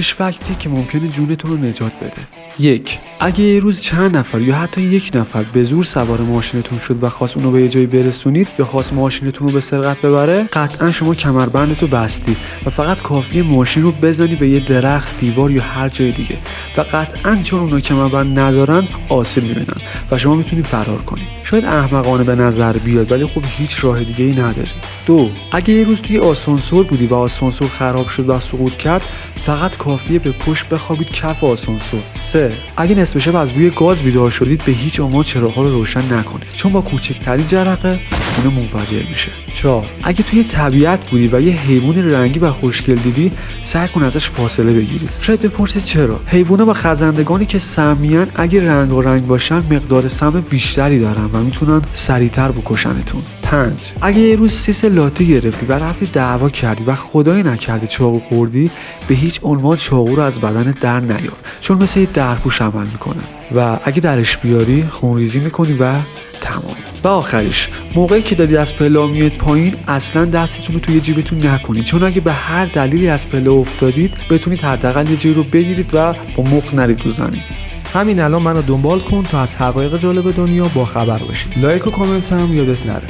6 فکتی که ممکنه جونتون رو نجات بده. 1. اگه یه روز چند نفر یا حتی یک نفر به زور سوار ماشینتون شد و خواست اونو به یه جایی برسونید یا خواست ماشینتون رو به سرقت ببره، قطعا شما کمربندتو بستی و فقط کافیه ماشین رو بزنی به یه درخت، دیوار یا هر جای دیگه و قطعا چون اونا کمربند ندارن آسیب میبینن و شما میتونید فرار کنید. شاید احمقانه به نظر بیاد ولی خب هیچ راه دیگه ای نداری. 2. اگه یه روز توی آسانسور بودی و آسانسور خراب شد و سقوط کرد، فقط کافیه به پشت بخوابید کف آسانسور. 3. اگه نصف شب از بوی گاز بیدار شدید، به هیچ عنوان چراغ‌ها رو روشن نکنید چون با کوچکترین جرقه اون منفجر میشه. 4. اگه توی طبیعت بودی و یه حیوان رنگی و خوشگل دیدی، سعی کن ازش فاصله بگیری. شاید بپرسید چرا؟ حیونا و خزندگانی که سمیان اگه رنگ باشن مقدار سم بیشتری دارن و میتونن سریعتر بکشنتون. 5. اگه یه روز سیس لاتی گرفتی و رفتی دعوا کردی و خدای نکرده چاقو خوردی، به هیچ عنوان چاقو رو از بدنت در نیار چون مثل یه درپوش عمل میکنه و اگه درش بیاری خونریزی میکنی و تمام. و آخریش، موقعی که دارید از پله میاد پایین، اصلا دستتون رو توی جیبتون نکنید چون اگه به هر دلیلی از پله افتادید بتونید حداقل یه جایی رو بگیرید و با مخ نرید تو زمین. همین الان منو دنبال کن تا از حقایق جالب دنیا با خبر باشی. لایک و کامنت هم یادت نره.